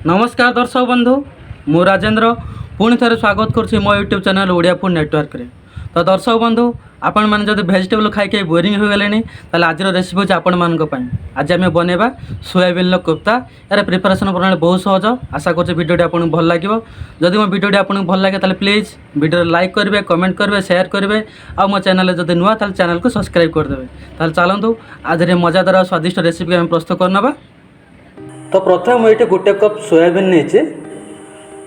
नमस्कार दर्शक बंधु मु राजेंद्र पुणी थे स्वागत करुँच मो YouTube channel Odia food network रे। तो दर्शक बंधु आपण मैंने जब भेजिटेबल खाई बोरिंग हो गले ताल आज रेसिपी हूँ आपण मानी। आज आम बनवा सोयाबीन कोफ्ता। यार प्रिपेरेसन प्रणाली बहुत सहज। आशा कर भिडियोटी आपको भल लगे। जदि मो भिडियोटी आपको भल लगे ताल प्लीज भिडियो लाइक करेंगे, कमेंट करेंगे, शेयर करेंगे और मो चैनल जब नुआ ताल चैनल को सब्सक्राइब करदे। ताल चलतु आज मजादार और स्वादिष्ट रेसिपी आम प्रस्तुत करना। तो प्रथम ये गोटे कप सोयाबीन नहीं,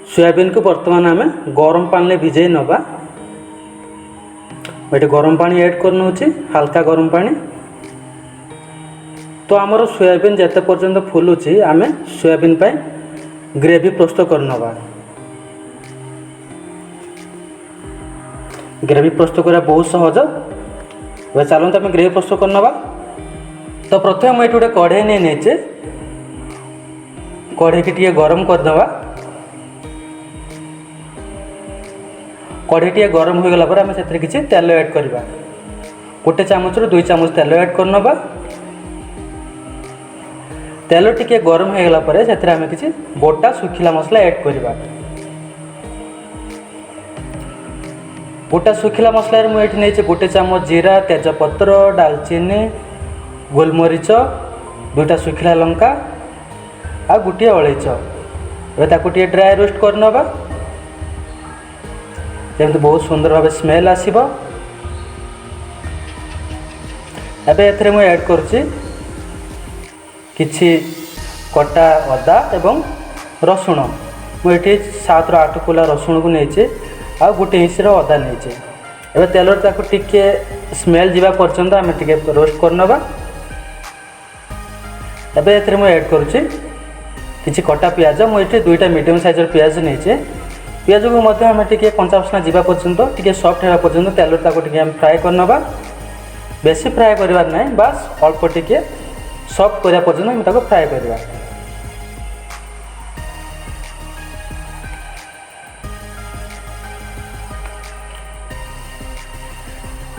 सोयाबीन को बर्तमान आम गरम पानी भिजे नवा। ये गरम पानी ऐड करना हल्का गरम पानी। तो आमर सोयाबीन जिते पर्यंत फुलुची आम सोयाबीन पर ग्रेवी प्रस्तुत करना। ग्रेवी प्रस्तुत करा बहुत सहज। वे चलते आम ग्रेवी प्रस्तुत करना। तो प्रथम ये गोटे कढ़ाई नहीं, कढ़ाई की टे गरम करदे। कढ़ाई टे गरम हो गला आम से किसी तेल ऐड करवा। गोटे चामच रु 2 चामच तेल ऐड करनवा। तेल टे गरम हो गला से आम किसी गोटा सुखिला मसला ऐड करवा। गोटा सुखिला मसला मुझे नहीं गोटे चामच जीरा, तेजपत्र, डालचीनी, गोलमरीच, 2टा सुखिला लंका आ गोटे अलैच। टे ड्राई रोस्ट करनवा जमी बहुत सुंदर भाव स्मेल आसब। एबे मुझे ऐड करुच्ची किछि कटा अदा एवं रसुण। मुझे 7 ରୁ 8 कुला रसुण को नहीं आ गोटे इंचर अदा नहीं। एबे तेल टिके स्मेल जावा पर्यंत आम टिके रोस्ट करनवा। एबे मुझे ऐड करुच्ची किछि कटा पियाज। मुझे 2टा मीडियम साइजर पियाज नहीं। पियाज को आम टे कंचा बास्ना जावा पर्यंत टे सॉफ्ट होगा पर्यंत तेल टे आम फ्राए करनवा। बेसी फ्राए करवार ना, बास अल्प टे सॉफ्ट करा पर्यंत आम फ्राए करवा।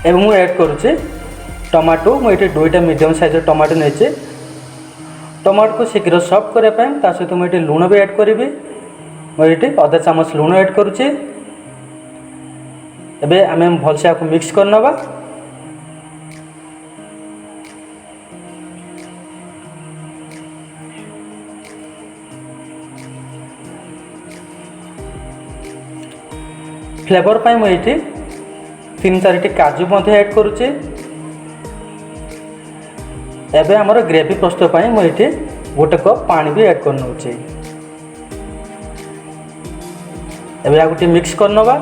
एवं मुझे ऐड करुच्ची टमाटो। मुझे 2टा मीडियम साइजर टमाटो नहीं। टमाटो को शीघ्र सॉफ्ट करने सहित मुझे लुण भी ऐड करी। मुझे आधा चामच लुण ऐड करुच्ची। एबे आम भलसे आपको मिक्स करनवा। फ्लेवर पाई मुझे 3-4टी काजू ऐड करुच्ची। एबे हमर ग्रेवी प्रस्तुत पाई मुझे गोटे कप पानी भी ऐड करनउची। एबे आ गोटे मिक्स करनवा।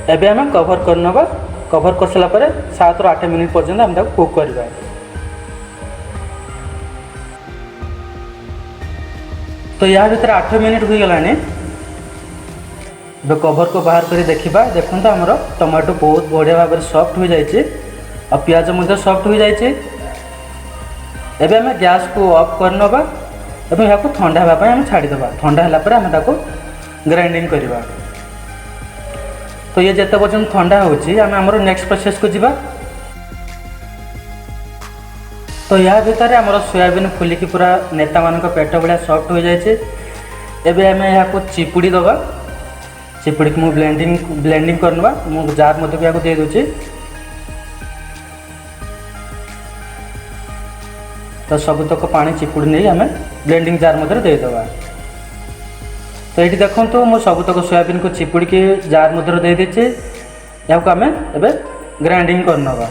एबे आम कवर करनवा। कवर कर सारा पर 7 ରୁ 8 मिनिट पर्यंत आम कुक करवा। तो या भीतर 8 मिनिट हो गलानी। कवर को बाहर कर देखा। देखो तो आमर टमाटो बहुत बढ़िया भाव सॉफ्ट हो जाए और पियाज मध्य सॉफ्ट हो जाए। एबे आम गैस को ऑफ करनवा और यहाँ ठंडा होगा आम छाड़ीदे। ठंडा है आम ग्राइंडिंग करवा। तो ये जिते पर्यटन ठंडा होमर नेक्स्ट प्रोसेस को जीवा। तो या भितर आमर सोयाबीन फुलिकी पूरा नेता मान पेट भाया सॉफ्ट हो जाए। एबे आम यहाँ चिपुड़ी दबा। चिपुड़ी को ब्लेंडिंग करनवा। मु जार मध्य भी दे दूची। तो सबुतक पानी चिपुड़ी नहीं आम ब्लेंडिंग जार मध्य देदेबा। तो ये देखो तो मु सबुतक सोयाबीन को चिपुड़ी के जार मध्य दे देचे। या आम एबे ग्राइंडिंग करनवा।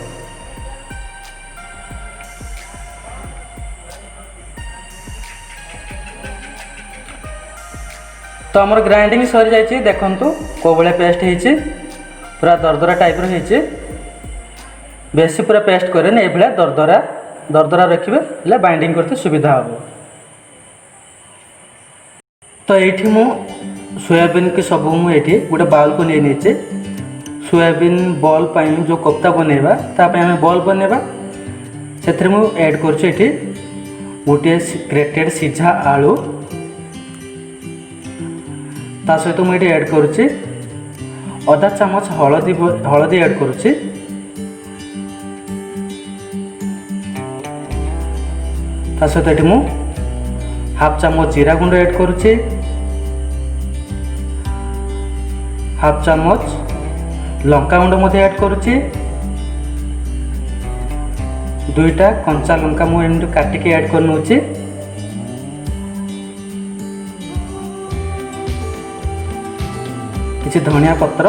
तो आमर ग्राइंडिंग सरी जाइए। देखु कौ भाया पेस्ट हो पूरा दरदरा टाइप रही। बेसी पूरा पेस्ट करें ये दरदरा दरदरा रखिए बाइंडिंग करते सुविधा हम। तो ये मु सोयाबीन की सब मुझे गोटे बाउल को नहीं सोयाबीन बॉल पाई जो कोफ्ता बनैबा ताप आम बॉल बनैबा से ऐड कर गोटे ग्रेटेड सीझा आलू ता सहित मुझे ऐड करुच्ची अधा चामच हलदी ऐड करुच्ची। ता सहित ये मु हाफ चामच जीरा गुंड ऐड करुच्ची, हाफ चामच लंका गुंड मध्य ऐड करुच्ची, दुईटा कंचा लंका मु एमती काटिकी ऐड कर नउची, किछि धनिया पत्र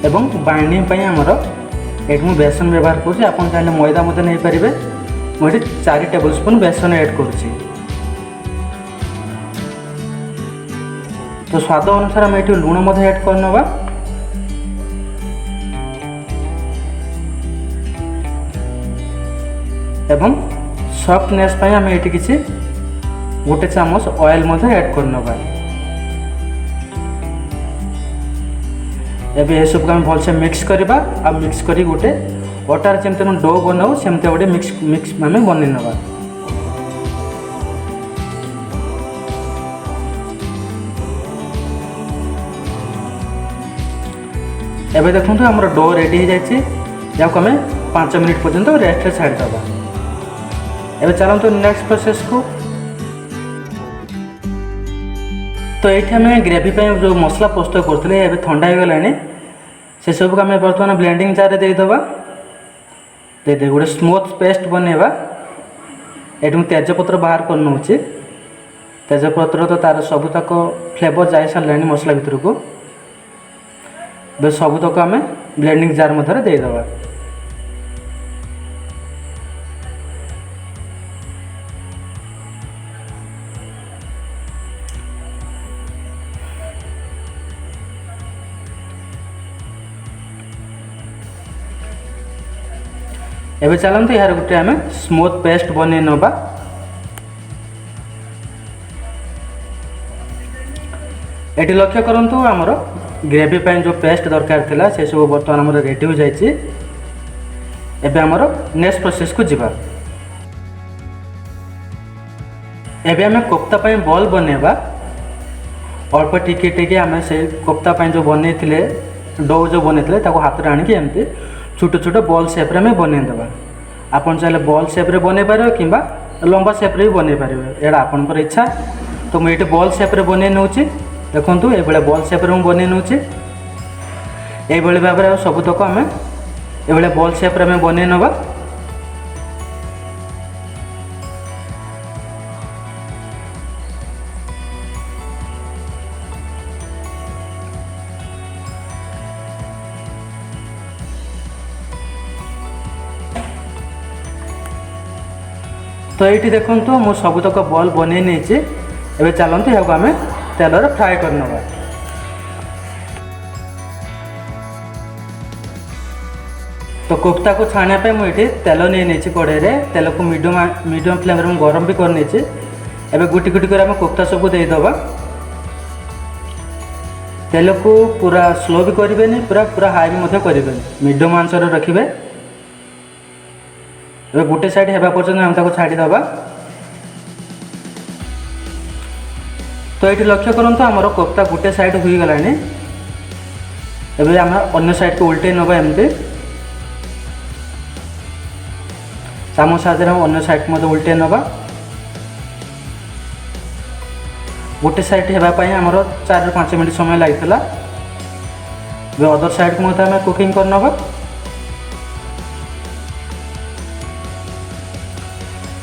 एवं बाइंडिंग पई हमर एट मु बेसन व्यवहार करुच्ची। आपन चाहे मैदा मते नहीं पारिबे। मुझे 4 टेबल स्पून बेसन ऐड करुच्ची। तो स्वाद अनुसार हम ये लुण मध्य ऐड कर नवा एवं सॉफ्टनेस पई हम ये किसी गोटे चामच ऑयल मध्य ऐड कर नवा। एबे ये सब हम भलसे मिक्स करबा। आ मिक्स करी गोटे अटार जमते हम डो बनाऊ सेमते गोटे मिक्स आम बन नवा। एबे देखो हमर डो रेडी हो जाए। आम 5 मिनिट पर्यंत रेस्ट रे छाड़ दबा। एबे चलते नेक्स्ट प्रोसेस को। तो ये आम ग्रेवी जो मसला प्रस्तुत करते हैं ठंडा हो गलानी। से सब को आम बर्तमान ब्लेंडिंग जार देदेबा। दे गोटे स्मूथ पेस्ट बनवा। ये मुझे तेजपत्र बाहर कर नौची। तेजपत्र तो तार सबुतक फ्लेवर जा सारे मसला भितर को। बे सबुतक आम ब्लेंडिंग जार मध्य देदेबा। एबे चलते यार गोटे आम स्मूथ पेस्ट बन नवा। ये लक्ष्य करूँ आमर ग्रेवी जो पेस्ट दरकार थिला से सब बर्तमान आमर रेडी हो जाए। एबे आमर नेक्स्ट प्रोसेस को जीवा। एबे आम कोफ्ता बॉल बनवा। अल्प टिके टिके आम से कोफ्ता जो बन डो जो बन हाथ में आणिकी एमती छोट छोट बॉल शेप रे बनईदेवा। आपन चाहे बॉल शेप रे बन पारे कि लंबा शेप रे भी बन पारे। एटा आपनकर इच्छा। तो मुझे बॉल शेप रे बन नौची। देखो ये बॉल शेप रे बन नौची। ये भाव में सबुतक आम ये बॉल शेप रे बन नवा। तो ये देखो मु सबुतक बॉल बन नहीं। एबे चलते यहाँ आम तेल फ्राए कर नवा। तो कोफ्ता को छाणिया मुझे तेल नहीं कड़े। तेल को मीडियम फ्लेम रे गरम भी कर नहीं। एबे गुटी गुटी कर कोफ्ता सबको देदेबा। तेल को पूरा स्लो भी करें पूरा पूरा हाई भी करें। मीडियम आंच रखिए। ए गोटे साइड हेबा पर्यंत हम ताको छाड़ी दबा। तो ये लक्ष्य करूँ आमर कोफ्ता गोटे साइड हो गलानी। एबे आम अन्य साइड को उल्टे नवा। एमती चामच साहाय्य हम अन्य साइड को उल्टे नवा। गोटे साइड होगापाई आमर 4 ରୁ 5 मिनट समय लगी। अदर साइड को आम कुकिंग कर नवा।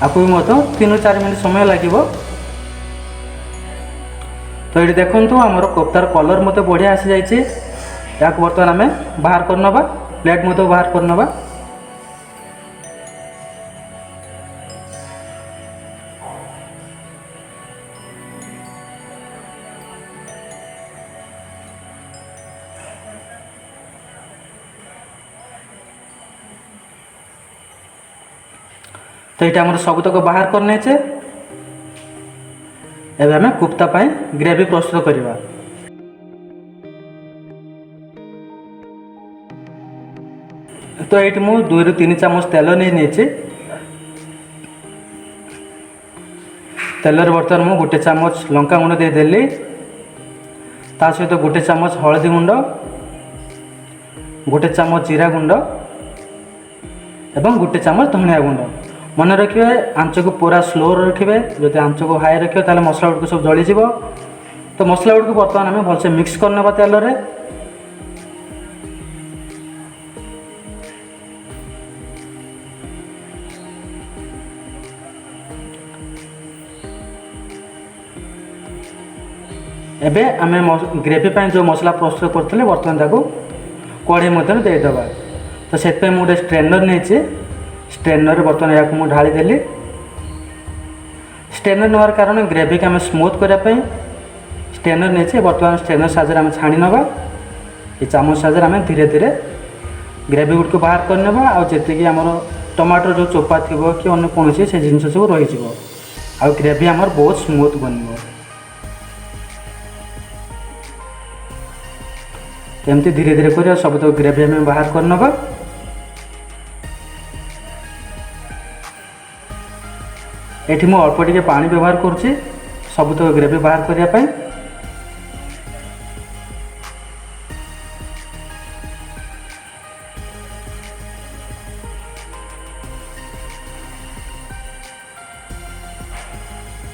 आपको भी 3 ରୁ 4 मिनट समय लगे। तो ये देखो आमर कोफ्तार कलर मत बढ़िया आसी जाइए। या बर्तमान आम बाहर कर नवा। प्लेट मत बाहर कर नवा। तो ये आम सबुतक बाहर करने। एबे आम कोफ्ता ग्रेवी प्रस्तुत करवा। तो ये मु 2 ରୁ 3 चामच तेल नहीं। तेलर बर्तमान मु गोटे चामच लंका गुंड देदेली। ता सहित गोटे चामच हलदी गुंड, गोटे चामच जीरा गुंड एवं गोटे चामच धनिया गुंड। मन रखिए आंच को पूरा स्लो रखिए, जब आंच को हाई रखिए ताले मसला गुड़ सब जलीज। तो मसला गुड़ को बर्तमान आम भलसे मिक्स करने तेल रे। एबे आम ग्रेवी जो मसला प्रस्तुत करते बर्तमान ताको कढ़ाई मध्य देदेबा। तो से गोटे स्ट्रेनर नहीं, स्ट्रेनर बर्तमान या मुझे ढाली देली। स्ट्रेनर नेवार कारण ग्रेवी आम स्मूथ करने स्ट्रेनर नहीं, बर्तमान स्ट्रेनर साहाଯ୍य आम छाणी नवा। ये चामच साहाଯ୍य आम धीरे धीरे ग्रेवी गुड़ को बाहर करने आती आमर टमाटर जो चोपा थी कि अन्य कौन से जिन सब रही आ ग्रेवी आमर बहुत स्मूथ बन। एमती धीरे धीरे कर सब तो ग्रेवी आम बाहर कर नवा। एठी मु अल्प टिके पानी व्यवहार करुच्ची सब तो ग्रेवी बाहर करने।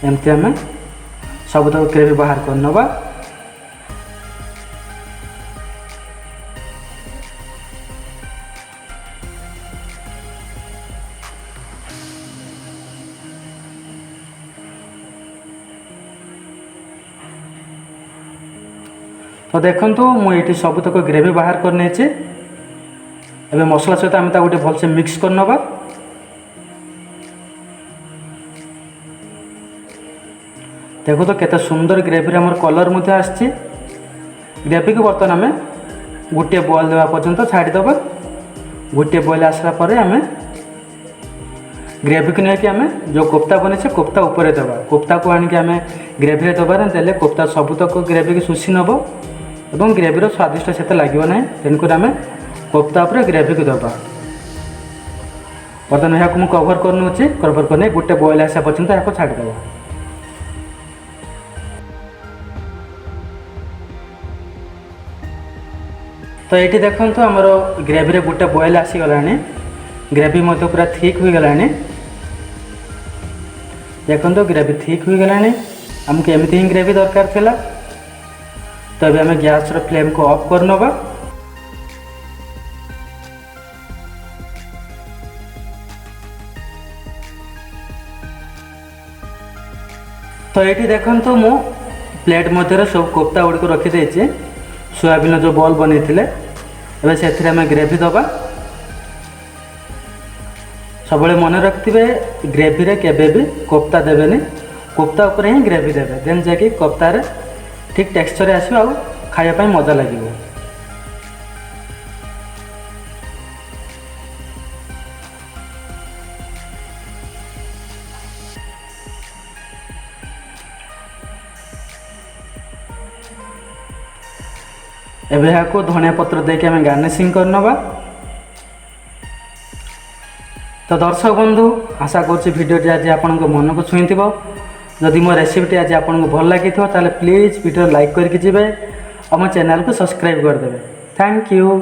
एमती आम सब तो ग्रेवी बाहर कर नवा। तो देखो मुझे सब तक ग्रेवी बाहर करने एवं मसला सहित आम गोटे भलसे मिक्स कर नवा। देखो तो केते सुंदर ग्रेवी आमर कलर मुझे आसी। ग्रेवी को बर्तमान आम गोटे बॉयल देवा पर्यंत छाड़ीदबा। गोटे बॉयल आसला पर आम ग्रेवी को लेकिन आम जो कोफ्ता बने कोफ्ता ऊपर देवा। कोफ्ता को आनिक आम ग्रेवी दबार देले कोफ्ता सब तक ग्रेवी की शुषि नब और ग्रेवीर स्वादिष्ट से लगे ना। तेणुक आम कोफ्ता उपर ग्रेवी को दबा। बर्तमान यहाँ मुझे कभर करने कभर करने गोटे बॉयल आसा पर्यंत यहाँ छाड़ीदबा। तो ये देखो आमर ग्रेवी गोटे बॉयल आसीगला। ग्रेवी मध्य पूरा थिक हो गला। देखो ग्रेवी थिक हो गला। आमको एमती ही ग्रेवी दरकार थिला। तो अभी आम गैस फ्लेम को ऑफ कर नवा। तो ये देखो मु प्लेट मध्य सब कोफ्ता गुड़ को रखीदे। सोयाबीन जो बॉल बन से आम ग्रेवी दबा। सब मन रखिथे ग्रेवी रे केबे भी कोफ्ता देवेनि, कोफ्ता ऊपर ही ग्रेवी देवे। देन जाकि कोफ्तार ठीक टेक्सचर आसो आ खाया मजा लगे। एबे यहाँ धनिया पत्र देके आम गार्निशिंग कर नवा। तो दर्शक बंधु आशा करुँच भिडियोटी आज आपण मन को छुई। जदि मो रेसिपीटी आज आपको भल लगी ताले प्लीज वीडियो लाइक करके जिवे और मो चैनल को सब्सक्राइब करदे। Thank you.